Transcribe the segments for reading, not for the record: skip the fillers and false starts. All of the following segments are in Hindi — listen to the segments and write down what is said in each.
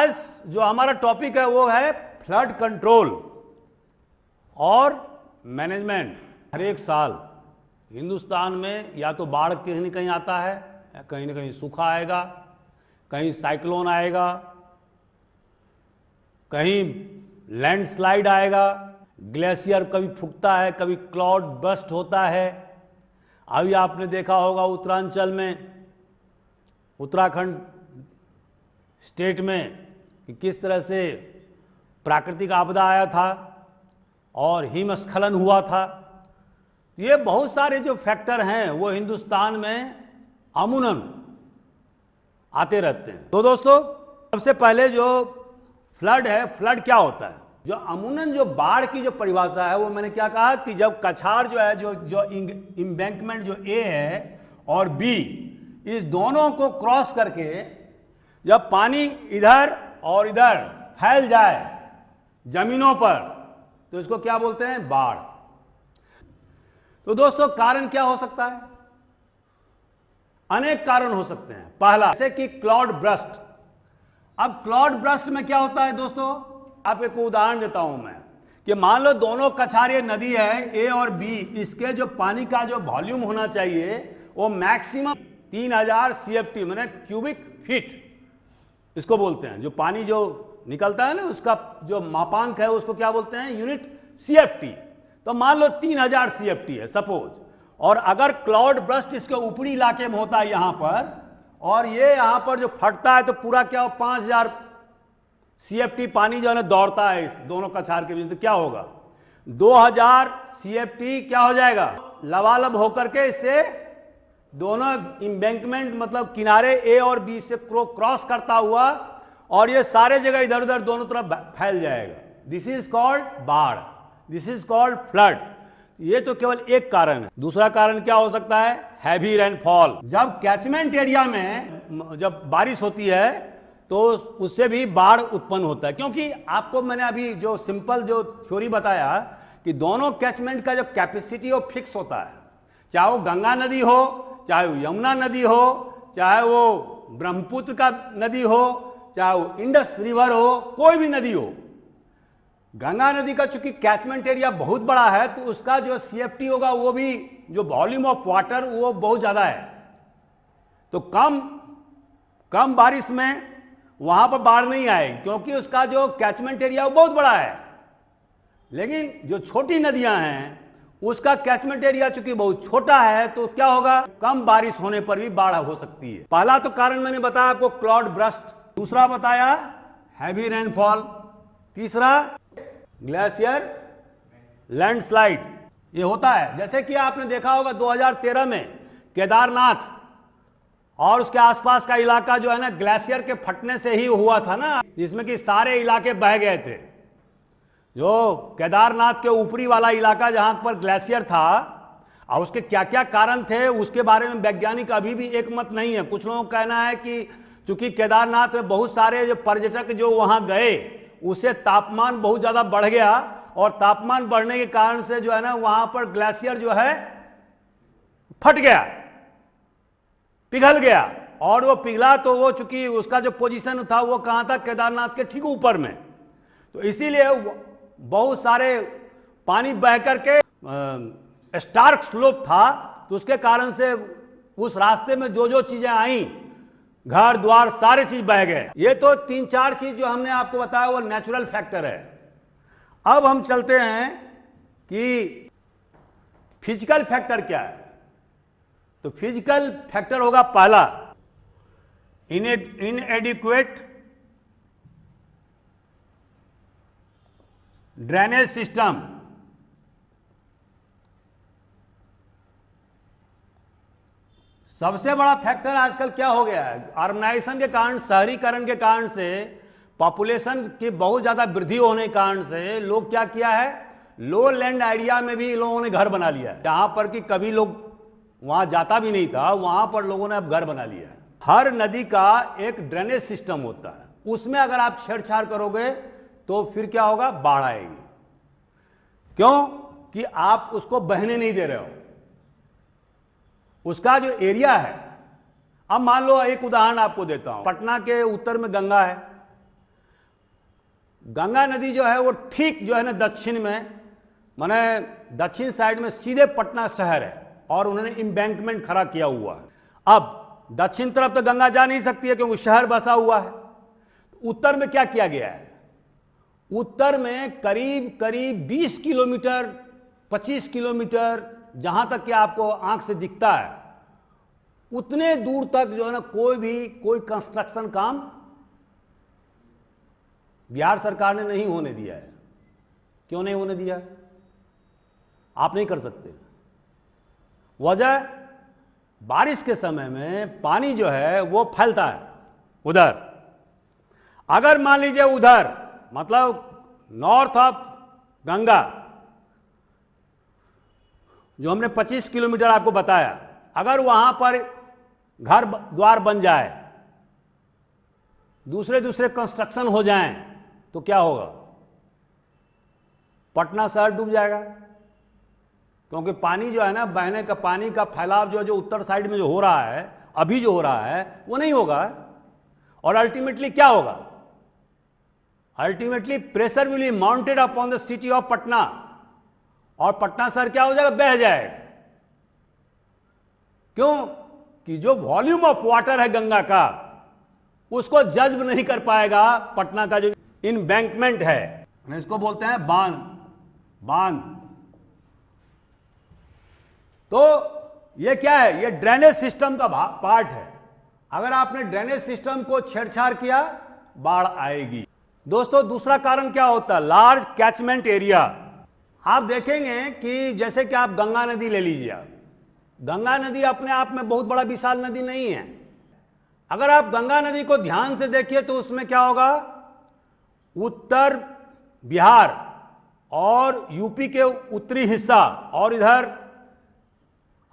आज जो हमारा टॉपिक है वो है फ्लड कंट्रोल और मैनेजमेंट। हर एक साल हिंदुस्तान में या तो बाढ़ कहीं न कहीं आता है, या कहीं ना कहीं सूखा आएगा, कहीं साइक्लोन आएगा, कहीं लैंडस्लाइड आएगा, ग्लेशियर कभी फूटता है, कभी क्लाउड बस्ट होता है। अभी आपने देखा होगा उत्तरांचल में, उत्तराखंड स्टेट में कि किस तरह से प्राकृतिक आपदा आया था और हिमस्खलन हुआ था। ये बहुत सारे जो फैक्टर हैं वो हिंदुस्तान में अमूमन आते रहते हैं। तो दोस्तों, सबसे पहले जो फ्लड है, फ्लड क्या होता है? जो अमूमन जो बाढ़ की जो परिभाषा है वो मैंने क्या कहा कि जब कछार जो है, जो इम्बैंकमेंट जो ए है और बी, इस दोनों को क्रॉस करके जब पानी इधर और इधर फैल जाए जमीनों पर, तो इसको क्या बोलते हैं? बाढ़। तो दोस्तों, कारण क्या हो सकता है? अनेक कारण हो सकते हैं। पहला, जैसे कि क्लाउड बर्स्ट। अब क्लाउड बर्स्ट में क्या होता है दोस्तों? आप एक उदाहरण देता हूं मैं कि मान लो दोनों कछार नदी है ए और बी, इसके जो पानी का जो वॉल्यूम होना चाहिए वो मैक्सिमम 3000 CFT माने क्यूबिक फीट इसको बोलते हैं। जो पानी जो निकलता है ना, उसका जो मापांक है उसको क्या बोलते हैं? Unit CFT। तो मान लो 3000 CFT है सपोज, और अगर क्लाउड बर्स्ट इसके ऊपरी इलाके में होता है यहां पर, और ये यहां पर जो फटता है तो पूरा क्या 5000 CFT पानी जो है ना दौड़ता है इस दोनों कछार के बीच, तो क्या होगा? 2000 CFT क्या हो जाएगा? लबालब होकर के इससे दोनों इम्बैंकमेंट मतलब किनारे ए और बी से क्रॉस करता हुआ और ये सारे जगह इधर उधर दोनों तरफ फैल जाएगा। दिस इज कॉल्ड बाढ़, दिस इज कॉल्ड फ्लड। ये तो केवल एक कारण है। दूसरा कारण क्या हो सकता है? Heavy rainfall. जब कैचमेंट एरिया में जब बारिश होती है तो उससे भी बाढ़ उत्पन्न होता है, क्योंकि आपको मैंने अभी जो सिंपल जो थ्योरी बताया कि दोनों कैचमेंट का जो कैपेसिटी वो फिक्स होता है, चाहे वो गंगा नदी हो, चाहे वो यमुना नदी हो, चाहे वो ब्रह्मपुत्र का नदी हो, चाहे वो इंडस रिवर हो, कोई भी नदी हो। गंगा नदी का चूंकि कैचमेंट एरिया बहुत बड़ा है तो उसका जो CFT होगा वो भी, जो वॉल्यूम ऑफ वाटर वो बहुत ज्यादा है, तो कम बारिश में वहां पर बाढ़ नहीं आएगी क्योंकि उसका जो कैचमेंट एरिया वो बहुत बड़ा है। लेकिन जो छोटी नदियां हैं उसका कैचमेंट एरिया चूंकि बहुत छोटा है तो क्या होगा? कम बारिश होने पर भी बाढ़ हो सकती है। पहला तो कारण मैंने बताया आपको क्लाउड बर्स्ट, दूसरा बताया हैवी रेनफॉल, तीसरा ग्लेशियर लैंडस्लाइड। ये होता है, जैसे कि आपने देखा होगा 2013 में केदारनाथ और उसके आसपास का इलाका जो है ना ग्लेशियर के फटने से ही हुआ था ना, जिसमें कि सारे इलाके बह गए थे। जो केदारनाथ के ऊपरी वाला इलाका जहां पर ग्लेशियर था, और उसके क्या क्या कारण थे उसके बारे में वैज्ञानिक अभी भी एक मत नहीं है। कुछ लोगों का कहना है कि चूंकि केदारनाथ में बहुत सारे जो पर्यटक जो वहां गए उससे तापमान बहुत ज्यादा बढ़ गया, और तापमान बढ़ने के कारण से जो है ना वहां पर ग्लेशियर जो है फट गया, पिघल गया, और वो पिघला तो वो चूंकि उसका जो पोजीशन था वो कहां था? केदारनाथ के ठीक ऊपर में। तो इसीलिए बहुत सारे पानी बह करके स्टार्क स्लोप था, तो उसके कारण से उस रास्ते में जो जो चीजें आई, घर द्वार सारे चीज बह गए। ये तो 3-4 चीज जो हमने आपको बताया वो नेचुरल फैक्टर है। अब हम चलते हैं कि फिजिकल फैक्टर क्या है। तो फिजिकल फैक्टर होगा पहला, इनएडिक्वेट ड्रेनेज सिस्टम। सबसे बड़ा फैक्टर आजकल क्या हो गया है? अर्बनाइजेशन के कारण, शहरीकरण के कारण से, पॉपुलेशन की बहुत ज्यादा वृद्धि होने के कारण से लोग क्या किया है? लो लैंड एरिया में भी लोगों ने घर बना लिया है, जहां पर कि कभी लोग वहां जाता भी नहीं था, वहां पर लोगों ने अब घर बना लिया है। हर नदी का एक ड्रेनेज सिस्टम होता है, उसमें अगर आप छेड़छाड़ करोगे तो फिर क्या होगा? बाढ़ आएगी। क्यों? कि आप उसको बहने नहीं दे रहे हो। उसका जो एरिया है, अब मान लो एक उदाहरण आपको देता हूं, पटना के उत्तर में गंगा है, गंगा नदी जो है वो ठीक जो है ना दक्षिण में, माने दक्षिण साइड में सीधे पटना शहर है और उन्होंने एम्बैंकमेंट खड़ा किया हुआ है। अब दक्षिण तरफ तो गंगा जा नहीं सकती है क्योंकि शहर बसा हुआ है। उत्तर में क्या किया गया है? उत्तर में करीब करीब 20 किलोमीटर 25 किलोमीटर जहां तक कि आपको आंख से दिखता है, उतने दूर तक जो है ना कोई कंस्ट्रक्शन काम बिहार सरकार ने नहीं होने दिया है। क्यों नहीं होने दिया है? आप नहीं कर सकते। वजह, बारिश के समय में पानी जो है वो फैलता है उधर। अगर मान लीजिए उधर मतलब नॉर्थ ऑफ गंगा, जो हमने 25 किलोमीटर आपको बताया, अगर वहां पर घर द्वार बन जाए, दूसरे कंस्ट्रक्शन हो जाएं, तो क्या होगा? पटना शहर डूब जाएगा। क्योंकि पानी जो है ना, बहने का पानी का फैलाव जो उत्तर साइड में जो हो रहा है, अभी जो हो रहा है वो नहीं होगा। और अल्टीमेटली क्या होगा? Ultimately pressure will be mounted upon the city of Patna, और पटना शहर क्या हो जाएगा? बह जाएगा। क्यों? कि जो वॉल्यूम ऑफ वाटर है गंगा का, उसको जज्ब नहीं कर पाएगा पटना का जो एम्बैंकमेंट है, इसको बोलते हैं बांध। तो ये क्या है? ये ड्रेनेज सिस्टम का पार्ट है। अगर आपने ड्रेनेज सिस्टम को छेड़छाड़ किया, बाढ़ आएगी। दोस्तों, दूसरा कारण क्या होता है? Large catchment area. आप देखेंगे कि जैसे कि आप गंगा नदी ले लीजिए, आप गंगा नदी अपने आप में बहुत बड़ा विशाल नदी नहीं है। अगर आप गंगा नदी को ध्यान से देखिए तो उसमें क्या होगा? उत्तर बिहार और यूपी के उत्तरी हिस्सा, और इधर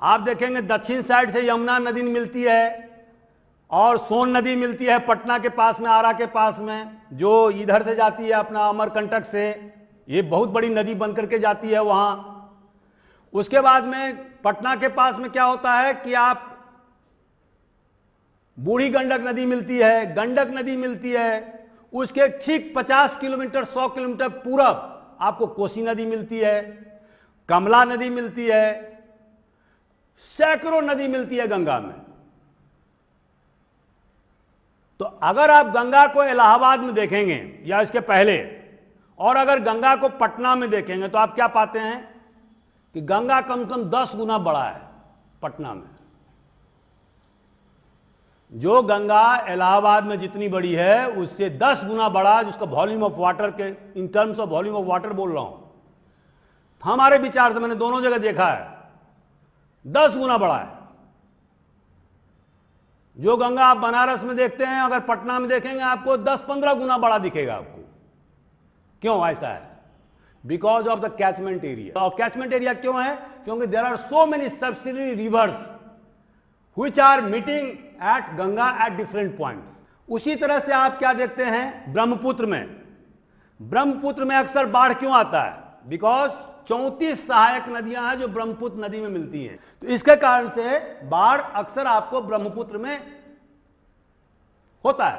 आप देखेंगे दक्षिण साइड से यमुना नदी मिलती है और सोन नदी मिलती है पटना के पास में, आरा के पास में, जो इधर से जाती है अपना अमरकंटक से। ये बहुत बड़ी नदी बन करके जाती है वहां। उसके बाद में पटना के पास में क्या होता है कि आप बूढ़ी गंडक नदी मिलती है, गंडक नदी मिलती है। उसके ठीक 50 किलोमीटर 100 किलोमीटर पूरब आपको कोसी नदी मिलती है, कमला नदी मिलती है, सैकड़ों नदी मिलती है गंगा में। तो अगर आप गंगा को इलाहाबाद में देखेंगे या इसके पहले, और अगर गंगा को पटना में देखेंगे, तो आप क्या पाते हैं कि गंगा कम से कम 10 गुना बड़ा है पटना में। जो गंगा इलाहाबाद में जितनी बड़ी है, उससे 10 गुना बड़ा, जिसका वॉल्यूम ऑफ वाटर के in terms of volume of water बोल रहा हूं, हमारे विचार से, मैंने दोनों जगह देखा है, 10 गुना बड़ा है। जो गंगा आप बनारस में देखते हैं, अगर पटना में देखेंगे आपको 10-15 गुना बड़ा दिखेगा आपको। क्यों ऐसा है? Because of the catchment area. और कैचमेंट एरिया क्यों है? क्योंकि there are so many subsidiary rivers which are meeting at Ganga at different points। उसी तरह से आप क्या देखते हैं ब्रह्मपुत्र में अक्सर बाढ़ क्यों आता है? बिकॉज 34 सहायक नदियां हैं जो ब्रह्मपुत्र नदी में मिलती हैं। तो इसके कारण से बाढ़ अक्सर आपको ब्रह्मपुत्र में होता है।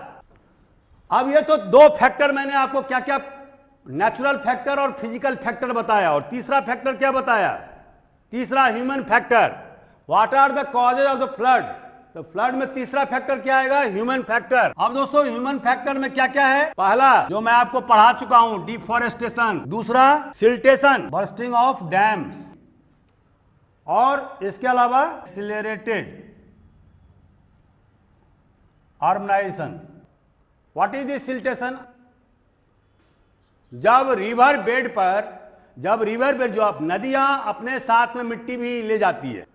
अब ये तो 2 फैक्टर मैंने आपको क्या क्या, नेचुरल फैक्टर और फिजिकल फैक्टर बताया, और तीसरा फैक्टर क्या बताया? तीसरा human factor. What are the causes of the flood? तो फ्लड में तीसरा फैक्टर क्या आएगा? Human factor. अब दोस्तों, ह्यूमन फैक्टर में क्या क्या है? पहला जो मैं आपको पढ़ा चुका हूं, डिफॉरेस्टेशन। दूसरा सिल्टेशन, बर्स्टिंग ऑफ डैम्स, और इसके अलावा accelerated urbanisation. What is this siltation? जब रिवर बेड जो नदियां अपने साथ में मिट्टी भी ले जाती है,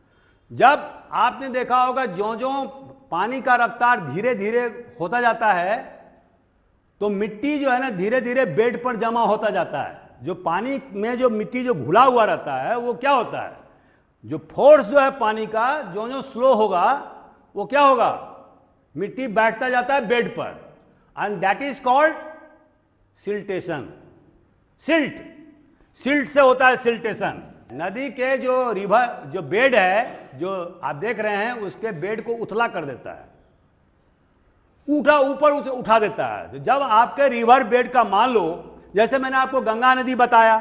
जब आपने देखा होगा जो पानी का रफ्तार धीरे धीरे होता जाता है, तो मिट्टी जो है ना धीरे धीरे बेड पर जमा होता जाता है। जो पानी में जो मिट्टी जो घुला हुआ रहता है, वो क्या होता है? जो फोर्स जो है पानी का, जो स्लो होगा, वो क्या होगा? मिट्टी बैठता जाता है बेड पर, and that is called siltation. Silt से होता है सिल्टेशन। नदी के जो बेड है, जो आप देख रहे हैं, उसके बेड को उथला कर देता है। ऊपर उसे उठा देता है। तो जब आपके रिवर बेड का मान लो, जैसे मैंने आपको गंगा नदी बताया,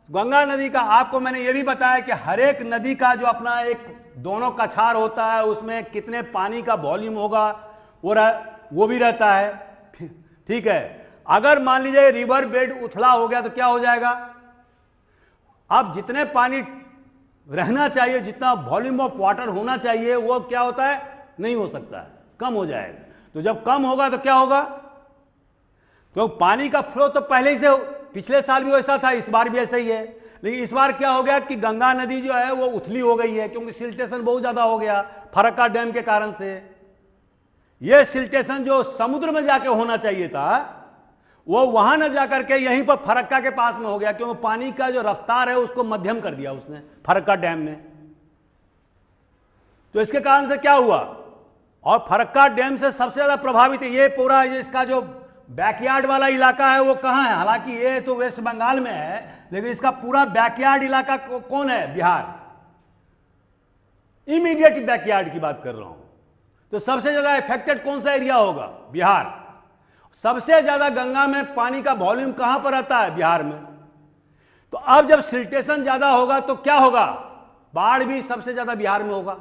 गंगा नदी का आपको मैंने ये भी बताया कि हर एक नदी का जो अपना एक दोनों कछार होता है, उसमें कितने पानी का वॉल्यूम होगा वो भी रहता है। ठीक है, अगर मान लीजिए रिवर बेड उथला हो गया तो क्या हो जाएगा? अब जितने पानी रहना चाहिए, जितना वॉल्यूम ऑफ वाटर होना चाहिए, वो क्या होता है? नहीं हो सकता है, कम हो जाएगा। तो जब कम होगा तो क्या होगा? तो पानी का फ्लो तो पहले ही से, पिछले साल भी वैसा था, इस बार भी ऐसा ही है। लेकिन इस बार क्या हो गया कि गंगा नदी जो है वो उथली हो गई है, क्योंकि सिल्टेशन बहुत ज्यादा हो गया फरक्का डैम के कारण से। ये सिल्टेशन जो समुद्र में जाके होना चाहिए था, वो वहां न जाकर के यहीं पर फरक्का के पास में हो गया, क्योंकि पानी का जो रफ्तार है उसको मध्यम कर दिया उसने, फरक्का डैम ने। तो इसके कारण से क्या हुआ? और फरक्का डैम से सबसे ज्यादा प्रभावित ये पूरा इसका जो बैकयार्ड वाला इलाका है वो कहां है? हालांकि ये तो वेस्ट बंगाल में है, लेकिन इसका पूरा बैकयार्ड इलाका कौन है? बिहार। इमीडिएट बैकयार्ड की बात कर रहा हूं। तो सबसे ज्यादा इफेक्टेड कौन सा एरिया होगा? बिहार। सबसे ज्यादा गंगा में पानी का वॉल्यूम कहां पर आता है? बिहार में। तो अब जब सिल्टेशन ज्यादा होगा तो क्या होगा? बाढ़ भी सबसे ज्यादा बिहार में होगा।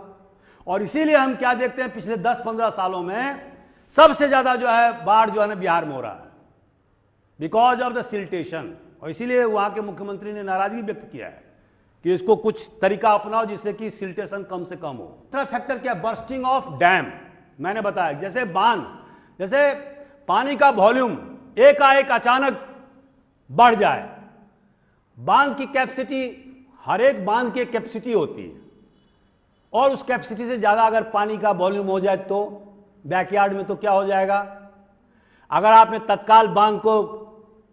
और इसीलिए हम क्या देखते हैं, पिछले 10-15 सालों में सबसे ज्यादा जो है बाढ़ जो है ना बिहार में हो रहा है, बिकॉज ऑफ द सिल्टेशन। और इसीलिए वहां के मुख्यमंत्री ने नाराजगी व्यक्त किया है कि इसको कुछ तरीका अपनाओ जिससे कि सिल्टेशन कम से कम हो। दूसरा फैक्टर क्या? Bursting of dam. मैंने बताया जैसे बांध, जैसे पानी का वॉल्यूम एकाएक अचानक बढ़ जाए, बांध की कैपेसिटी, हर एक बांध की कैपेसिटी होती है, और उस कैपेसिटी से ज्यादा अगर पानी का वॉल्यूम हो जाए तो बैकयार्ड में तो क्या हो जाएगा? अगर आपने तत्काल बांध को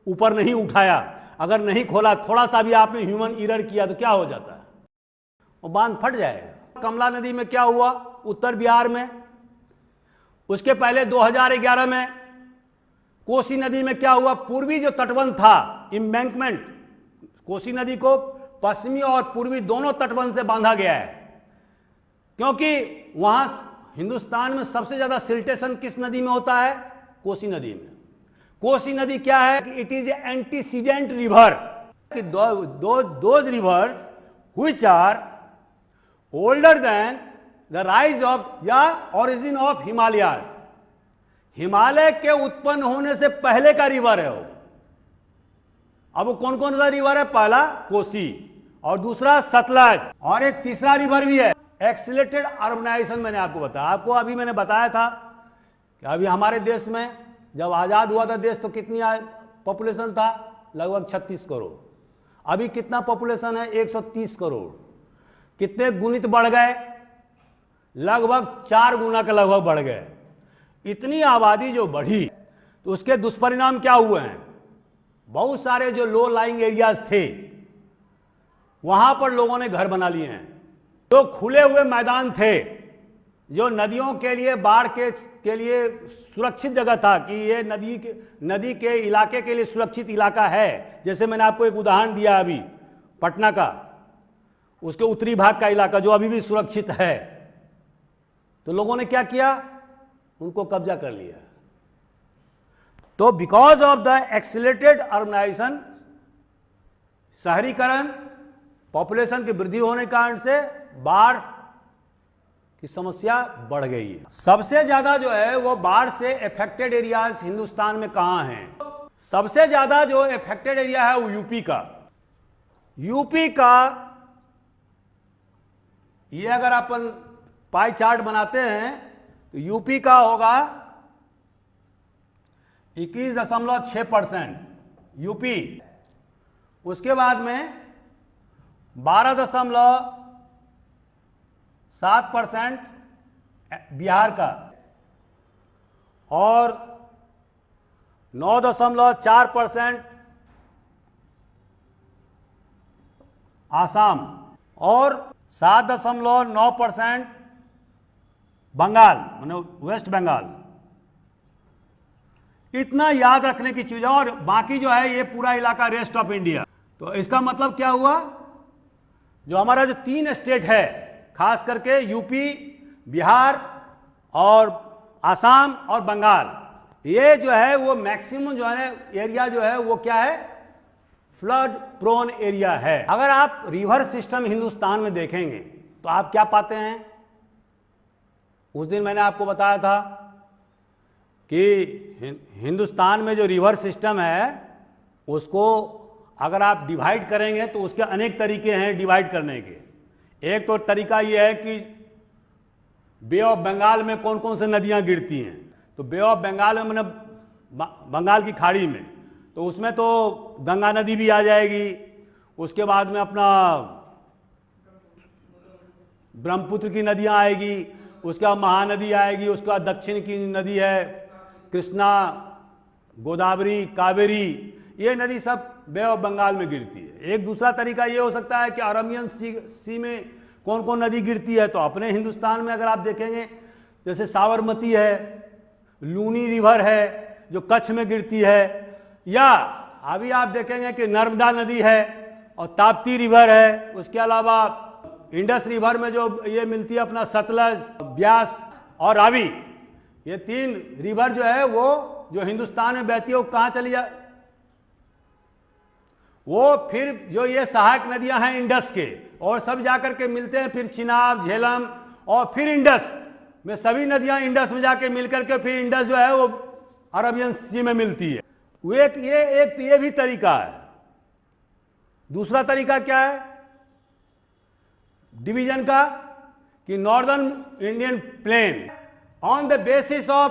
ऊपर नहीं उठाया, अगर नहीं खोला, थोड़ा सा भी आपने ह्यूमन एरर किया तो क्या हो जाता है? वो बांध फट जाएगा। कमला नदी में क्या हुआ उत्तर बिहार में? उसके पहले 2011 में कोसी नदी में क्या हुआ? पूर्वी जो तटबंध था, एम्बैंकमेंट, कोसी नदी को पश्चिमी और पूर्वी दोनों तटबंध से बांधा गया है, क्योंकि वहां हिंदुस्तान में सबसे ज्यादा सिल्टेशन किस नदी में होता है? कोसी नदी में। कोसी नदी क्या है? It is antecedent river. Those rivers which are older than the rise of या ओरिजिन ऑफ हिमालयाज। हिमालय के उत्पन्न होने से पहले का रिवर है वो। अब वो कौन कौन सा रिवर है? पहला कोसी, और दूसरा सतलज, और एक तीसरा रिवर भी है। एक्सीलरेटेड अर्बनाइजेशन मैंने आपको बताया, आपको अभी मैंने बताया था कि अभी हमारे देश में जब आजाद हुआ था देश तो कितनी पॉपुलेशन था? लगभग 36 करोड़। अभी कितना पॉपुलेशन है? 130 करोड़। कितने गुणित बढ़ गए? लगभग 4 गुना के लगभग बढ़ गए। इतनी आबादी जो बढ़ी तो उसके दुष्परिणाम क्या हुए हैं? बहुत सारे जो लो लाइंग एरियाज थे वहां पर लोगों ने घर बना लिए हैं। जो खुले हुए मैदान थे, जो नदियों के लिए, बाढ़ के लिए सुरक्षित जगह था कि ये नदी के इलाके के लिए सुरक्षित इलाका है, जैसे मैंने आपको एक उदाहरण दिया अभी पटना का, उसके उत्तरी भाग का इलाका जो अभी भी सुरक्षित है, तो लोगों ने क्या किया? उनको कब्जा कर लिया। तो because of the accelerated urbanisation, शहरीकरण, पॉपुलेशन की वृद्धि होने के कारण से बाढ़ की समस्या बढ़ गई है। सबसे ज्यादा जो है वो बाढ़ से अफेक्टेड एरियाज हिंदुस्तान में कहां हैं? सबसे ज्यादा जो अफेक्टेड एरिया है वो यूपी का। यूपी का ये अगर अपन पाई चार्ट बनाते हैं तो यूपी का होगा 21.6% यूपी। उसके बाद में 12.7% बिहार का, और 9.4% आसाम, और 7.9% बंगाल, माने वेस्ट बंगाल। इतना याद रखने की चीज है। और बाकी जो है ये पूरा इलाका रेस्ट ऑफ इंडिया। तो इसका मतलब क्या हुआ? जो हमारा जो 3 स्टेट है, खास करके यूपी, बिहार और आसाम और बंगाल, ये जो है वो मैक्सिमम जो है एरिया जो है वो क्या है, फ्लड प्रोन एरिया है। अगर आप रिवर सिस्टम हिंदुस्तान में देखेंगे तो आप क्या पाते हैं, उस दिन मैंने आपको बताया था कि हिंदुस्तान में जो रिवर सिस्टम है उसको अगर आप डिवाइड करेंगे तो उसके अनेक तरीके हैं डिवाइड करने के। एक तो तरीका ये है कि बे ऑफ बंगाल में कौन कौन से नदियां गिरती हैं, तो बे ऑफ बंगाल में मतलब बंगाल की खाड़ी में, तो उसमें तो गंगा नदी भी आ जाएगी, उसके बाद में अपना ब्रह्मपुत्र की नदियां आएगी, उसके बाद महानदी आएगी, उसके बाद दक्षिण की नदी है कृष्णा, गोदावरी, कावेरी, ये नदी सब बे ऑफ बंगाल में गिरती है। एक दूसरा तरीका ये हो सकता है कि अरबियन सी में कौन कौन नदी गिरती है, तो अपने हिंदुस्तान में अगर आप देखेंगे जैसे साबरमती है, लूनी रिवर है जो कच्छ में गिरती है, या अभी आप देखेंगे कि नर्मदा नदी है और ताप्ती रिवर है, उसके अलावा इंडस रिवर में जो ये मिलती है अपना सतलज, ब्यास और रावी, ये 3 रिवर जो है वो जो हिंदुस्तान में बहती है वो कहाँ चली जा, वो फिर जो ये सहायक नदियां हैं इंडस के और सब जाकर के मिलते हैं फिर चिनाब, झेलम और फिर इंडस में, सभी नदियां इंडस में जाके मिलकर के फिर इंडस जो है वो अरबियन सी में मिलती है। वो ये भी तरीका है। दूसरा तरीका क्या है डिवीजन का, कि northern Indian plain on the basis of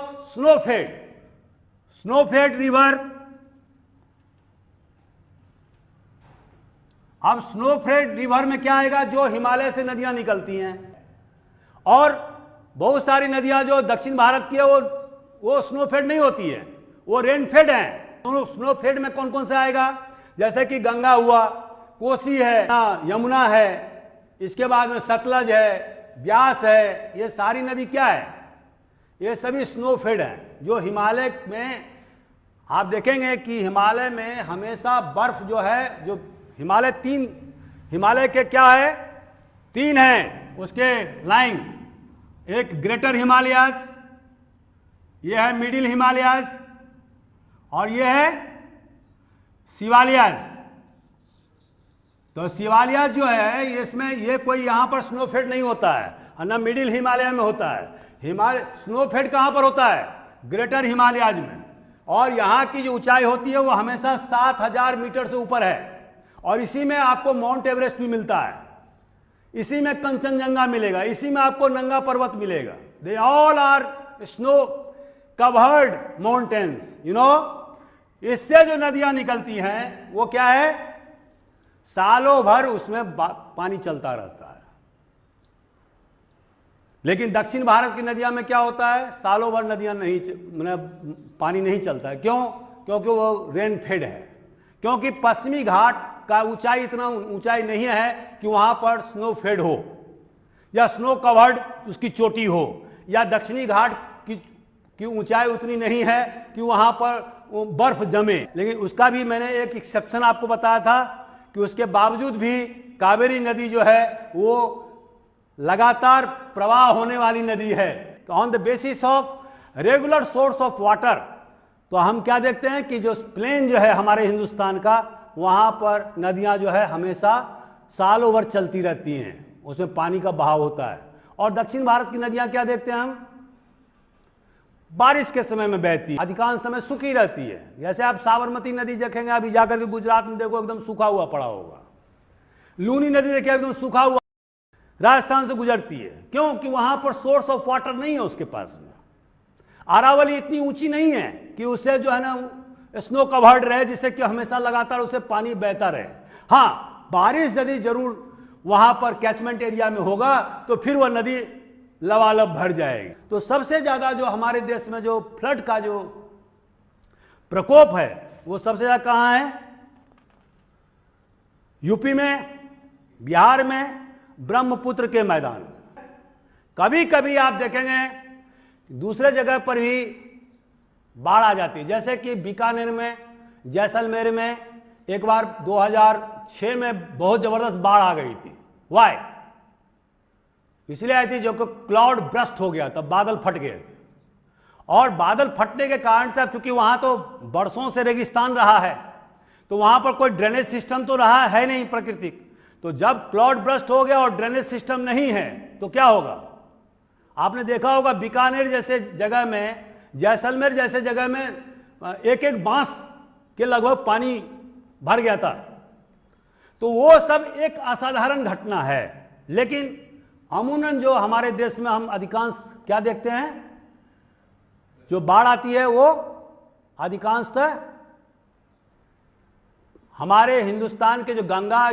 snowfed river. अब स्नोफेड रिवर में क्या आएगा, जो हिमालय से नदियां निकलती हैं, और बहुत सारी नदियां जो दक्षिण भारत की है वो स्नोफेड नहीं होती है, वो रेनफेड हैं। स्नोफेड में कौन कौन से आएगा, जैसे कि गंगा हुआ, कोसी है, यमुना है, इसके बाद में सतलज है, ब्यास है, ये सारी नदी क्या है, ये सभी स्नोफेड हैं। जो हिमालय में आप देखेंगे कि हिमालय में हमेशा बर्फ जो है, जो हिमालय के क्या है, 3 हैं उसके लाइन, एक ग्रेटर हिमालयाज, ये है मिडिल हिमालयाज और ये है शिवालियाज। तो शिवालियाज जो है इसमें ये कोई यहाँ पर स्नोफेड नहीं होता है, ना मिडिल हिमालय में होता है। स्नोफेड कहाँ पर होता है, ग्रेटर हिमालयाज में, और यहाँ की जो ऊंचाई होती है वो हमेशा 7000 मीटर से ऊपर है, और इसी में आपको माउंट एवरेस्ट भी मिलता है, इसी में कंचनजंगा मिलेगा, इसी में आपको नंगा पर्वत मिलेगा। They all are snow covered mountains, you know. इससे जो नदियां निकलती हैं वो क्या है, सालों भर उसमें पानी चलता रहता है। लेकिन दक्षिण भारत की नदियां में क्या होता है, सालों भर नदियां नहीं, मतलब पानी नहीं चलता है। क्यों, क्योंकि वो रेनफेड है, क्योंकि पश्चिमी घाट का ऊंचाई इतना ऊंचाई नहीं है कि वहां पर स्नो फेड हो या स्नो कवर्ड उसकी चोटी हो, या दक्षिणी घाट की ऊंचाई उतनी नहीं है कि वहां पर वो बर्फ जमे। लेकिन उसका भी मैंने एक एक्सेप्शन आपको बताया था कि उसके बावजूद भी कावेरी नदी जो है वो लगातार प्रवाह होने वाली नदी है। तो on the basis of regular source of water, तो हम क्या देखते हैं कि जो प्लेन जो है हमारे हिंदुस्तान का, वहाँ पर नदियाँ जो है हमेशा सालों भर चलती रहती हैं, उसमें पानी का बहाव होता है। और दक्षिण भारत की नदियाँ क्या देखते हैं हम, बारिश के समय में बहती है, अधिकांश समय सूखी रहती है। जैसे आप साबरमती नदी देखेंगे, अभी जाकर के गुजरात में देखो एकदम सूखा हुआ पड़ा होगा। लूनी नदी देखिए एकदम सूखा हुआ, राजस्थान से गुजरती है। क्यों, कि वहाँ पर सोर्स ऑफ वाटर नहीं है उसके पास में। अरावली इतनी ऊंची नहीं है कि उससे जो है ना स्नो कवर्ड रहे, जिससे कि हमेशा लगातार उसे पानी बहता रहे। हाँ, बारिश यदि जरूर वहां पर कैचमेंट एरिया में होगा तो फिर वह नदी लबालब भर जाएगी। तो सबसे ज्यादा जो हमारे देश में जो फ्लड का जो प्रकोप है वो सबसे ज्यादा कहाँ है, यूपी में, बिहार में, ब्रह्मपुत्र के मैदान में। कभी कभी आप देखेंगे दूसरे जगह पर भी बाढ़ आ जाती है, जैसे कि बीकानेर में, जैसलमेर में एक बार 2006 में बहुत जबरदस्त बाढ़ आ गई थी। वाई, इसलिए आई थी जो कि क्लाउड ब्रस्ट हो गया, तब बादल फट गए थे। और बादल फटने के कारण से अब चूंकि वहां तो बरसों से रेगिस्तान रहा है, तो वहां पर कोई ड्रेनेज सिस्टम तो रहा है नहीं प्राकृतिक। तो जब क्लाउड बर्स्ट हो गया और ड्रेनेज सिस्टम नहीं है तो क्या होगा? आपने देखा होगा बीकानेर जैसे जगह में, जैसलमेर जैसे जगह में एक एक बांस के लगभग पानी भर गया था। तो वो सब एक असाधारण घटना है। लेकिन अमूमन जो हमारे देश में हम अधिकांश क्या देखते हैं, जो बाढ़ आती है वो अधिकांशतः हमारे हिंदुस्तान के जो गंगा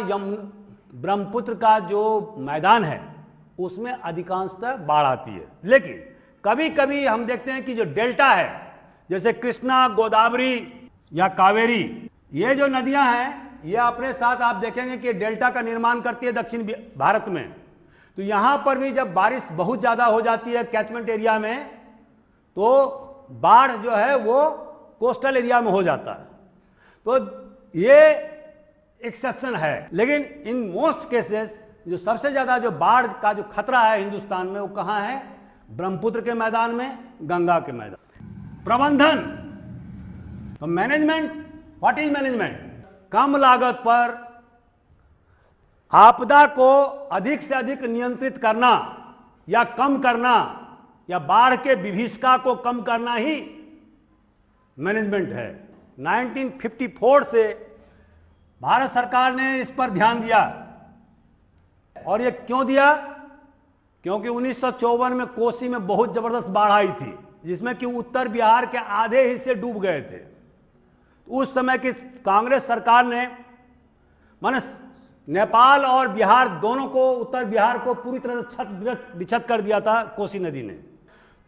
ब्रह्मपुत्र का जो मैदान है उसमें अधिकांशतः बाढ़ आती है। लेकिन कभी कभी हम देखते हैं कि जो डेल्टा है, जैसे कृष्णा, गोदावरी या कावेरी, ये जो नदियां हैं ये अपने साथ आप देखेंगे कि डेल्टा का निर्माण करती है दक्षिण भारत में। तो यहां पर भी जब बारिश बहुत ज़्यादा हो जाती है कैचमेंट एरिया में, तो बाढ़ जो है वो कोस्टल एरिया में हो जाता है। तो ये एक्सेप्शन है। लेकिन इन मोस्ट केसेस जो सबसे ज़्यादा जो बाढ़ का जो खतरा है हिंदुस्तान में, वो कहाँ है? ब्रह्मपुत्र के मैदान में, गंगा के मैदान। प्रबंधन, तो मैनेजमेंट, व्हाट इज मैनेजमेंट? कम लागत पर आपदा को अधिक से अधिक नियंत्रित करना या कम करना, या बाढ़ के विभीषिका को कम करना ही मैनेजमेंट है। 1954 से भारत सरकार ने इस पर ध्यान दिया। और ये क्यों दिया? क्योंकि 1954 में कोसी में बहुत जबरदस्त बाढ़ आई थी, जिसमें कि उत्तर बिहार के आधे हिस्से डूब गए थे। उस समय की कांग्रेस सरकार ने माने नेपाल और बिहार दोनों को, उत्तर बिहार को पूरी तरह से छत बिछत कर दिया था कोसी नदी ने।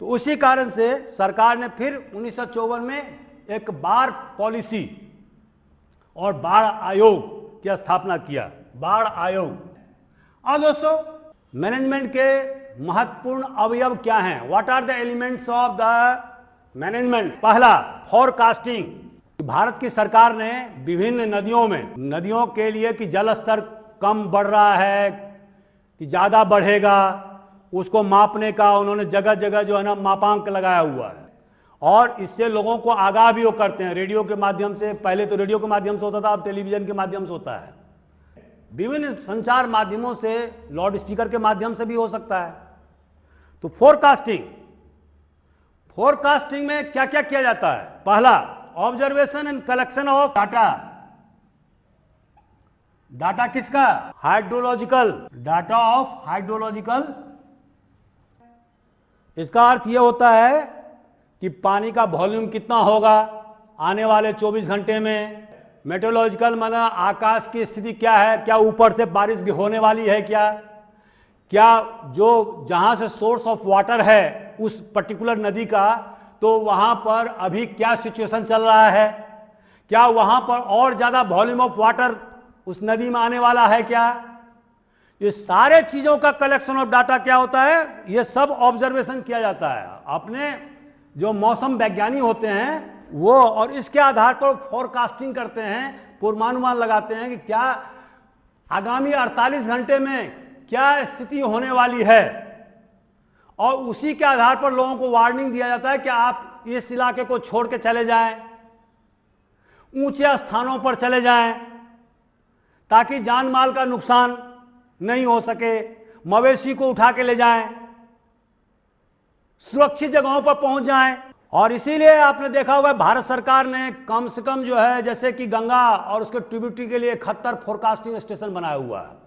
तो उसी कारण से सरकार ने फिर 1954 में एक बाढ़ पॉलिसी और बाढ़ आयोग की स्थापना किया, बाढ़ आयोग। और दोस्तों, मैनेजमेंट के महत्वपूर्ण अवयव क्या हैं? What are the elements of the management? पहला, फोरकास्टिंग। भारत की सरकार ने विभिन्न नदियों में, नदियों के लिए कि जल स्तर कम बढ़ रहा है कि ज़्यादा बढ़ेगा, उसको मापने का उन्होंने जगह जगह जो है ना मापांक लगाया हुआ है। और इससे लोगों को आगाह भी वो करते हैं रेडियो के माध्यम से। पहले तो रेडियो के माध्यम से होता था, अब टेलीविजन के माध्यम से होता है। विभिन्न संचार माध्यमों से, लाउड स्पीकर के माध्यम से भी हो सकता है। तो फोरकास्टिंग, फोरकास्टिंग में क्या क्या किया जाता है? पहला, observation and collection of data. Data किसका? Hydrological, data of hydrological. इसका अर्थ यह होता है कि पानी का वॉल्यूम कितना होगा आने वाले 24 घंटे में। मेट्रोलॉजिकल माना आकाश की स्थिति क्या है, क्या ऊपर से बारिश होने वाली है, क्या जो जहां से सोर्स ऑफ वाटर है उस पर्टिकुलर नदी का, तो वहां पर अभी क्या सिचुएशन चल रहा है, क्या वहां पर और ज़्यादा वॉल्यूम ऑफ वाटर उस नदी में आने वाला है क्या। ये सारे चीज़ों का कलेक्शन ऑफ डाटा क्या होता है? ये सब ऑब्जर्वेशन किया जाता है। अपने जो मौसम वैज्ञानिक होते हैं वो, और इसके आधार पर फोरकास्टिंग करते हैं, पूर्वानुमान लगाते हैं कि क्या आगामी 48 घंटे में क्या स्थिति होने वाली है। और उसी के आधार पर लोगों को वार्निंग दिया जाता है कि आप इस इलाके को छोड़ के चले जाएं, ऊंचे स्थानों पर चले जाएं, ताकि जान माल का नुकसान नहीं हो सके, मवेशी को उठा के ले जाएं, सुरक्षित जगहों पर पहुंच जाएं। और इसीलिए आपने देखा होगा भारत सरकार ने कम से कम जो है, जैसे कि गंगा और उसके ट्रिब्यूटरी के लिए 71 फोरकास्टिंग स्टेशन बनाया हुआ है।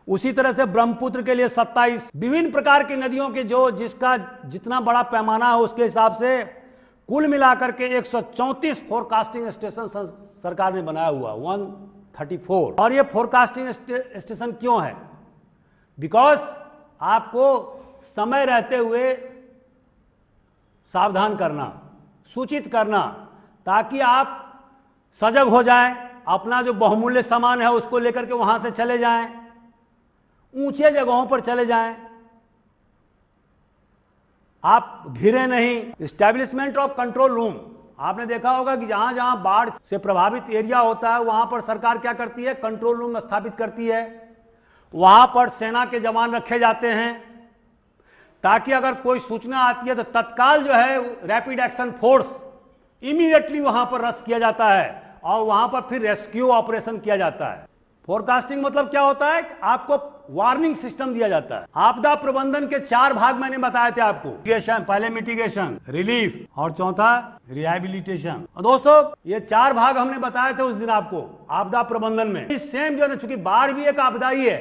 उसी तरह से ब्रह्मपुत्र के लिए 27, विभिन्न प्रकार की नदियों के जो जिसका जितना बड़ा पैमाना है उसके हिसाब से कुल मिलाकर के 134 फोरकास्टिंग स्टेशन सरकार ने बनाया हुआ, 134। और ये फोरकास्टिंग स्टेशन क्यों है? बिकॉज आपको समय रहते हुए सावधान करना, सूचित करना, ताकि आप सजग हो जाएं, अपना जो बहुमूल्य सामान है उसको लेकर के वहां से चले जाएं, ऊंचे जगहों पर चले जाएं, आप घिरे नहीं। स्टैब्लिशमेंट ऑफ कंट्रोल रूम, आपने देखा होगा कि जहां जहां बाढ़ से प्रभावित एरिया होता है वहां पर सरकार क्या करती है? कंट्रोल रूम स्थापित करती है। वहां पर सेना के जवान रखे जाते हैं, ताकि अगर कोई सूचना आती है तो तत्काल जो है रैपिड एक्शन फोर्स इमीडिएटली वहां पर रश किया जाता है और वहां पर फिर रेस्क्यू ऑपरेशन किया जाता है। फोरकास्टिंग मतलब क्या होता है? आपको वार्निंग सिस्टम दिया जाता है। आपदा प्रबंधन के 4 भाग मैंने बताए थे आपको। मिटिगेशन, पहले मिटिगेशन, रिलीफ और चौथा रिहैबिलिटेशन। और दोस्तों ये 4 भाग हमने बताए थे उस दिन आपको आपदा प्रबंधन में। इस सेम जो है, चूंकि बाढ़ भी एक आपदा ही है,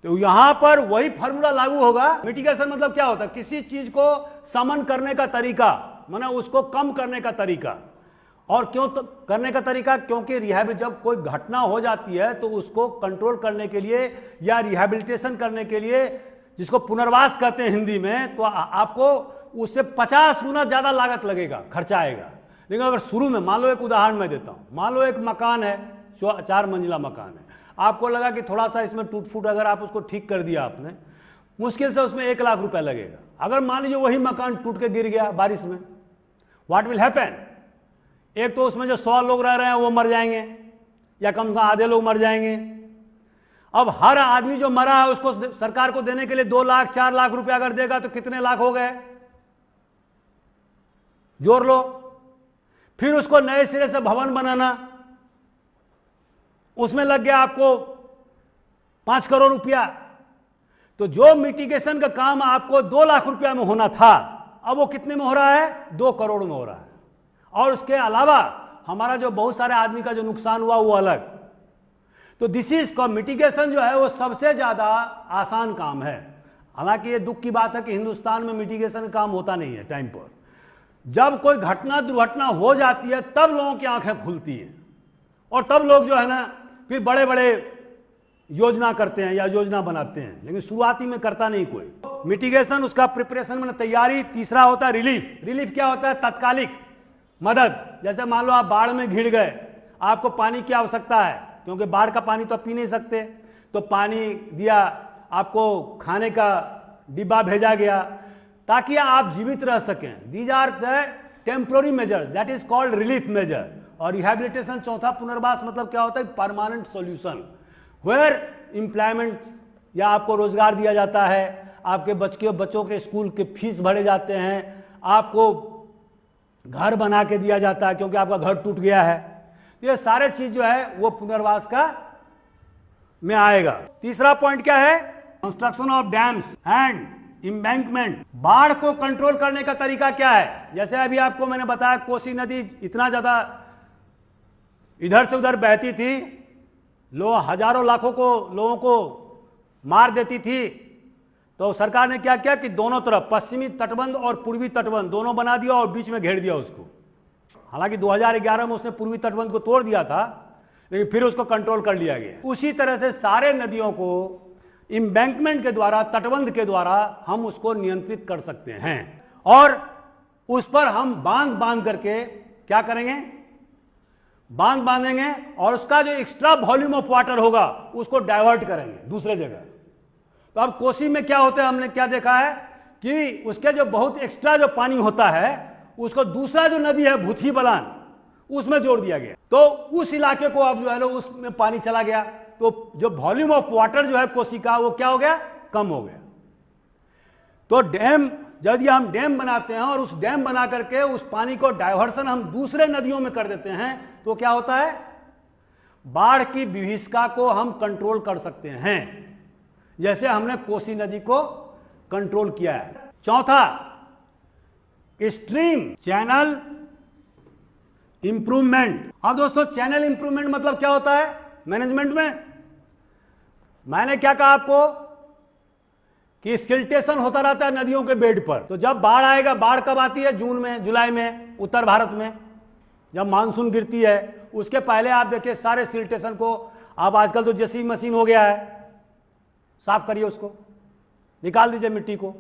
तो यहां पर वही फॉर्मूला लागू होगा। मिटिगेशन मतलब क्या होता है? किसी चीज को समन करने का तरीका, माने उसको कम करने का तरीका। और क्यों तो करने का तरीका? क्योंकि जब कोई घटना हो जाती है तो उसको कंट्रोल करने के लिए या रिहैबिलिटेशन करने के लिए, जिसको पुनर्वास कहते हैं हिंदी में, तो आपको उससे 50 गुना ज्यादा लागत लगेगा, खर्चा आएगा। लेकिन अगर शुरू में, मान लो एक उदाहरण मैं देता हूं, मान लो एक मकान है, 4 मंजिला मकान है, आपको लगा कि थोड़ा सा इसमें टूट फूट, अगर आप उसको ठीक कर दिया आपने, मुश्किल से उसमें 1 लाख रुपया लगेगा। अगर मान लीजिए वही मकान टूट के गिर गया बारिश में, व्हाट विल हैपन? एक तो उसमें जो 100 लोग रह रहे हैं वो मर जाएंगे, या कम से कम आधे लोग मर जाएंगे। अब हर आदमी जो मरा है उसको सरकार को देने के लिए 2 लाख 4 लाख रुपया अगर देगा तो कितने लाख हो गए? जोड़ लो। फिर उसको नए सिरे से भवन बनाना, उसमें लग गया आपको 5 करोड़ रुपया। तो जो मिटिगेशन का काम आपको 2 लाख रुपया में होना था, अब वो कितने में हो रहा है? 2 करोड़ में हो रहा है। और उसके अलावा हमारा जो बहुत सारे आदमी का जो नुकसान हुआ वो अलग। तो दिस इज का मिटिगेशन जो है वो सबसे ज्यादा आसान काम है। हालांकि ये दुख की बात है कि हिंदुस्तान में मिटिगेशन काम होता नहीं है टाइम पर। जब कोई घटना दुर्घटना हो जाती है तब लोगों की आंखें खुलती हैं और तब लोग जो है ना फिर बड़े बड़े योजना करते हैं या योजना बनाते हैं, लेकिन शुरुआती में करता नहीं कोई। मिटिगेशन उसका प्रिपरेशन में तैयारी। तीसरा होता है रिलीफ। रिलीफ क्या होता है? तत्कालिक मदद। जैसे मान लो आप बाढ़ में घिर गए, आपको पानी की आवश्यकता है, क्योंकि बाढ़ का पानी तो पी नहीं सकते, तो पानी दिया, आपको खाने का डिब्बा भेजा गया ताकि आप जीवित रह सकें। These are the temporary measures, that is called relief measure. और रिहैबिलिटेशन चौथा, पुनर्वास मतलब क्या होता है? परमानेंट सॉल्यूशन, वेयर एम्प्लॉयमेंट, या आपको रोजगार दिया जाता है, आपके बच्चों के स्कूल के फीस भरे जाते हैं, आपको घर बना के दिया जाता है क्योंकि आपका घर टूट गया है। तो ये सारे चीज जो है वो पुनर्वास का में आएगा। तीसरा पॉइंट क्या है? Construction of dams and embankment. बाढ़ को कंट्रोल करने का तरीका क्या है? जैसे अभी आपको मैंने बताया, कोसी नदी इतना ज्यादा इधर से उधर बहती थी, हजारों लाखों लोगों को मार देती थी। तो सरकार ने क्या किया कि दोनों तरफ, पश्चिमी तटबंध और पूर्वी तटबंध दोनों बना दिया और बीच में घेर दिया उसको। हालांकि 2011 में उसने पूर्वी तटबंध को तोड़ दिया था, लेकिन फिर उसको कंट्रोल कर लिया गया। उसी तरह से सारे नदियों को एम्बैंकमेंट के द्वारा, तटबंध के द्वारा हम उसको नियंत्रित कर सकते हैं। और उस पर हम बांध करके क्या करेंगे? बांध बांधेंगे और उसका जो एक्स्ट्रा वॉल्यूम ऑफ वाटर होगा उसको डाइवर्ट करेंगे दूसरे जगह। तो अब कोसी में क्या होता है, हमने क्या देखा है कि उसके जो बहुत एक्स्ट्रा जो पानी होता है उसको दूसरा जो नदी है भूथी बलान, उसमें जोड़ दिया गया। तो उस इलाके को अब जो है ना उसमें पानी चला गया, तो जो वॉल्यूम ऑफ वाटर जो है कोसी का वो क्या हो गया? कम हो गया। तो डैम, यदि हम डैम बनाते हैं और उस डैम बना करके उस पानी को डाइवर्सन हम दूसरे नदियों में कर देते हैं, तो क्या होता है? बाढ़ की विभीषिका को हम कंट्रोल कर सकते हैं, जैसे हमने कोसी नदी को कंट्रोल किया है। चौथा, स्ट्रीम चैनल इंप्रूवमेंट। अब दोस्तों चैनल इंप्रूवमेंट मतलब क्या होता है मैनेजमेंट में? मैंने क्या कहा आपको कि सिल्टेशन होता रहता है नदियों के बेड पर। तो जब बाढ़ आएगा, बाढ़ कब आती है? जून में, जुलाई में, उत्तर भारत में जब मानसून गिरती है, उसके पहले आप देखिए सारे सिल्टेशन को, अब आजकल तो जेसीबी मशीन हो गया है, साफ करिए उसको, निकाल दीजिए मिट्टी को।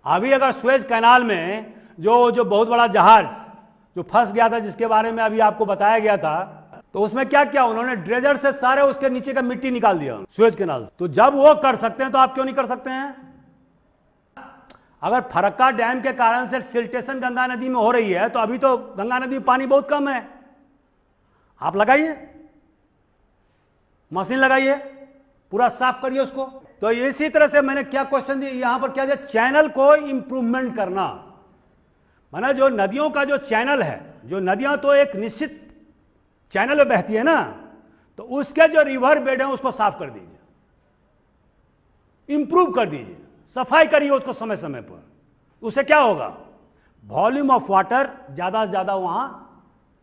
अभी अगर सुएज कैनाल में जो बहुत बड़ा जहाज जो फंस गया था, जिसके बारे में अभी आपको बताया गया था, तो उसमें क्या किया उन्होंने? ड्रेजर से सारे उसके नीचे का मिट्टी निकाल दिया सुएज कैनाल से। तो जब वो कर सकते हैं तो आप क्यों नहीं कर सकते हैं? अगर फरक्का डैम के कारण से सिल्टेशन गंगा नदी में हो रही है, तो अभी तो गंगा नदी में पानी बहुत कम है, आप लगाइए, मशीन लगाइए, पूरा साफ करिए उसको। तो इसी तरह से मैंने क्या क्वेश्चन दिया यहां पर, क्या दिया, चैनल को इंप्रूवमेंट करना। माना जो नदियों का जो चैनल है, जो नदियां तो एक निश्चित चैनल में बहती है ना, तो उसके जो रिवर बेड है उसको साफ कर दीजिए, इंप्रूव कर दीजिए, सफाई करिए उसको समय समय पर। उससे क्या होगा, वॉल्यूम ऑफ वाटर ज्यादा से ज्यादा वहां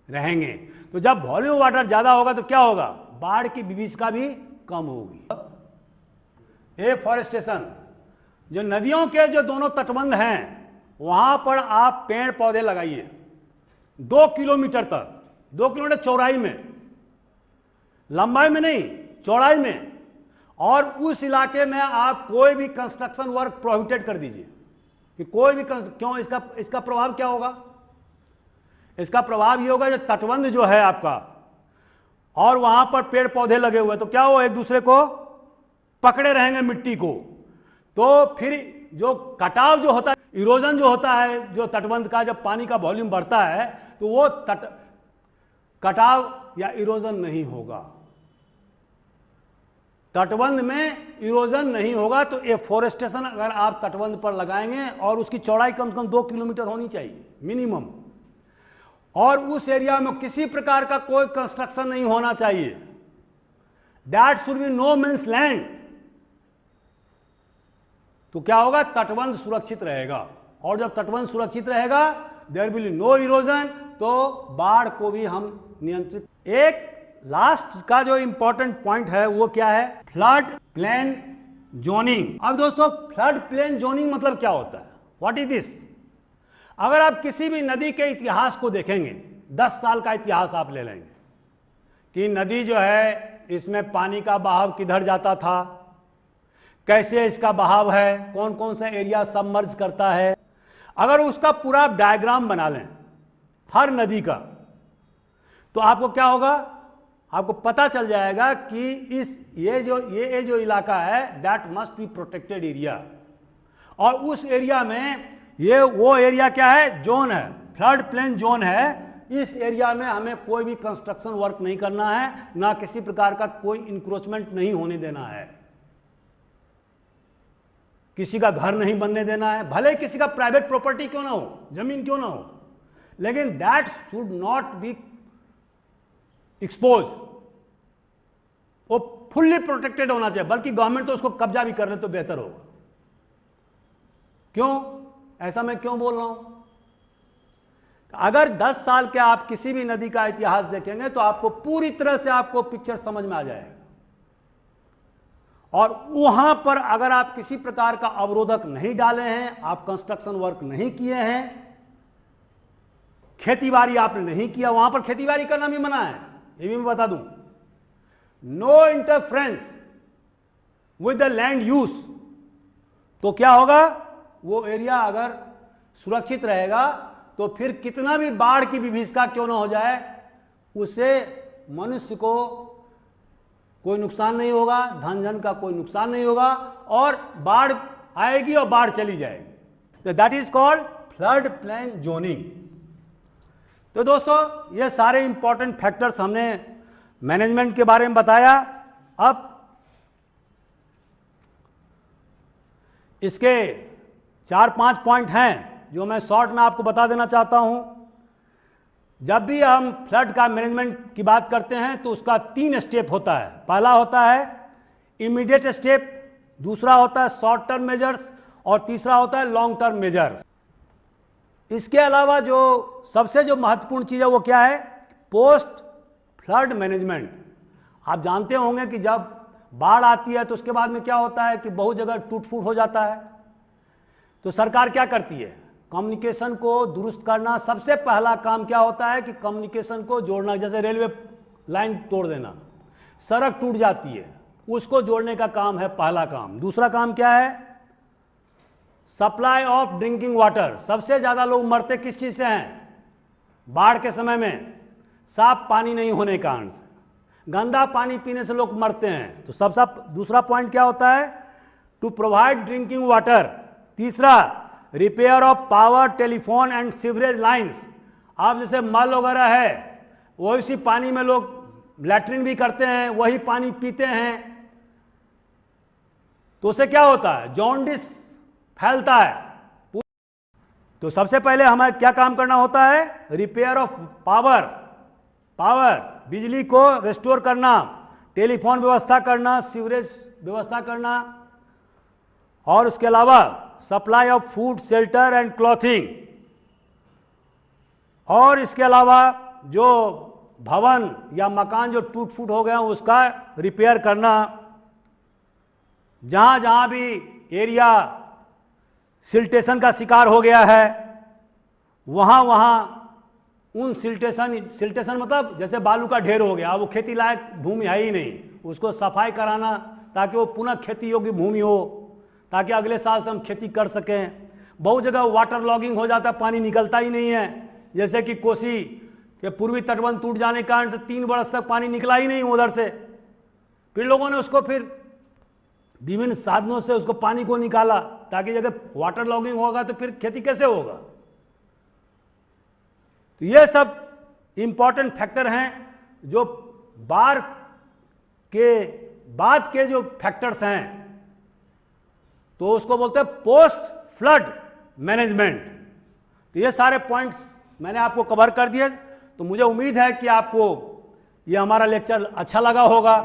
रहेंगे। तो जब वॉल्यूम वाटर ज्यादा होगा तो क्या होगा, बाढ़ की विभीषिका भी कम होगी। एफॉरेस्टेशन, जो नदियों के जो दोनों तटबंध हैं वहां पर आप पेड़ पौधे लगाइए 2 किलोमीटर तक, 2 किलोमीटर चौड़ाई में, लंबाई में नहीं, चौड़ाई में। और उस इलाके में आप कोई भी कंस्ट्रक्शन वर्क प्रोहिबिटेड कर दीजिए कि कोई भी क्यों, इसका प्रभाव क्या होगा, इसका प्रभाव ये होगा जो तटबंध जो है आपका और वहां पर पेड़ पौधे लगे हुए, तो क्या हो, एक दूसरे को पकड़े रहेंगे मिट्टी को। तो फिर जो कटाव जो होता है, इरोजन जो होता है, जो तटबंध का जब पानी का वॉल्यूम बढ़ता है तो वो कटाव या इरोजन नहीं होगा, तटबंध में इरोजन नहीं होगा। तो एफॉरेस्टेशन अगर आप तटबंध पर लगाएंगे और उसकी चौड़ाई कम से कम 2 किलोमीटर होनी चाहिए मिनिमम, और उस एरिया में किसी प्रकार का कोई कंस्ट्रक्शन नहीं होना चाहिए, that should be no man's land. तो क्या होगा, तटबंध सुरक्षित रहेगा, और जब तटबंध सुरक्षित रहेगा there will be no erosion, तो बाढ़ को भी हम नियंत्रित। एक लास्ट का जो इंपॉर्टेंट पॉइंट है वो क्या है, फ्लड प्लेन जोनिंग। अब दोस्तों फ्लड प्लेन जोनिंग मतलब क्या होता है, व्हाट इज दिस। अगर आप किसी भी नदी के इतिहास को देखेंगे, 10 साल का इतिहास आप ले लेंगे कि नदी जो है इसमें पानी का बहाव किधर जाता था, कैसे इसका बहाव है, कौन कौन सा एरिया सबमर्ज करता है, अगर उसका पूरा डायग्राम बना लें हर नदी का, तो आपको क्या होगा, आपको पता चल जाएगा कि ये जो इलाका है that must be protected area, और उस एरिया में वो एरिया क्या है, जोन है, फ्लड प्लेन जोन है। इस एरिया में हमें कोई भी कंस्ट्रक्शन वर्क नहीं करना है, ना किसी प्रकार का कोई इंक्रोचमेंट नहीं होने देना है, किसी का घर नहीं बनने देना है, भले किसी का प्राइवेट प्रॉपर्टी क्यों ना हो, जमीन क्यों ना हो, लेकिन that should not be expose, वो फुल्ली प्रोटेक्टेड होना चाहिए, बल्कि गवर्नमेंट तो उसको कब्जा भी कर ले तो बेहतर होगा। क्यों, ऐसा मैं क्यों बोल रहा हूं, अगर 10 साल के आप किसी भी नदी का इतिहास देखेंगे तो आपको पूरी तरह से आपको पिक्चर समझ में आ जाएगा, और वहां पर अगर आप किसी प्रकार का अवरोधक नहीं डाले हैं, आप कंस्ट्रक्शन वर्क नहीं किए हैं, खेतीबाड़ी आपने नहीं किया, वहां पर खेतीबाड़ी करना भी मना है, ये भी मैं बता दूं, no interference with the land use, तो क्या होगा, वो एरिया अगर सुरक्षित रहेगा तो फिर कितना भी बाढ़ की विभीषिका क्यों ना हो जाए, उससे मनुष्य को कोई नुकसान नहीं होगा, धन जन का कोई नुकसान नहीं होगा, और बाढ़ आएगी और बाढ़ चली जाएगी। तो that is called flood plain zoning. तो दोस्तों ये सारे इंपॉर्टेंट फैक्टर्स हमने मैनेजमेंट के बारे में बताया। अब इसके 4-5 पॉइंट हैं जो मैं शॉर्ट में आपको बता देना चाहता हूं। जब भी हम फ्लड का मैनेजमेंट की बात करते हैं तो उसका 3 स्टेप होता है। पहला होता है इमीडिएट स्टेप, दूसरा होता है शॉर्ट टर्म मेजर्स, और तीसरा होता है लॉन्ग टर्म मेजर्स। इसके अलावा जो सबसे जो महत्वपूर्ण चीज़ है वो क्या है, पोस्ट फ्लड मैनेजमेंट। आप जानते होंगे कि जब बाढ़ आती है तो उसके बाद में क्या होता है कि बहुत जगह टूट फूट हो जाता है, तो सरकार क्या करती है, कम्युनिकेशन को दुरुस्त करना। सबसे पहला काम क्या होता है कि कम्युनिकेशन को जोड़ना, जैसे रेलवे लाइन तोड़ देना, सड़क टूट जाती है, उसको जोड़ने का काम है पहला काम। दूसरा काम क्या है, सप्लाई ऑफ ड्रिंकिंग वाटर। सबसे ज़्यादा लोग मरते किस चीज़ से हैं, बाढ़ के समय में साफ पानी नहीं होने के कारण से, गंदा पानी पीने से लोग मरते हैं। तो सबसे दूसरा पॉइंट क्या होता है, टू प्रोवाइड ड्रिंकिंग वाटर। तीसरा, repair of power, telephone and sewerage lines. आप जैसे मल वगैरह है, वही सी पानी में लोग लैट्रिन भी करते हैं, वही पानी पीते हैं, तो उससे क्या होता है, जॉन्डिस फैलता है। तो सबसे पहले हमें क्या काम करना होता है, रिपेयर ऑफ पावर, बिजली को रेस्टोर करना, टेलीफोन व्यवस्था करना, सीवरेज व्यवस्था करना, और उसके अलावा supply of food, shelter and clothing, और इसके अलावा जो भवन या मकान जो टूट फूट हो गए हैं उसका रिपेयर करना। जहां जहां भी एरिया सिल्टेशन का शिकार हो गया है वहां उन सिल्टेशन मतलब जैसे बालू का ढेर हो गया, वो खेती लायक भूमि है ही नहीं, उसको सफाई कराना ताकि वो पुनः खेती योग्य भूमि हो, ताकि अगले साल से हम खेती कर सकें। बहुत जगह वाटर लॉगिंग हो जाता है, पानी निकलता ही नहीं है, जैसे कि कोसी के पूर्वी तटबंध टूट जाने के कारण से 3 बरस तक पानी निकला ही नहीं उधर से। फिर लोगों ने उसको फिर विभिन्न साधनों से उसको पानी को निकाला, ताकि जगह वाटर लॉगिंग होगा तो फिर खेती कैसे होगा। तो ये सब इंपॉर्टेंट फैक्टर हैं जो बाढ़ के बाद के जो फैक्टर्स हैं, तो उसको बोलते हैं पोस्ट फ्लड मैनेजमेंट। तो ये सारे पॉइंट्स मैंने आपको कवर कर दिए। तो मुझे उम्मीद है कि आपको ये हमारा लेक्चर अच्छा लगा होगा।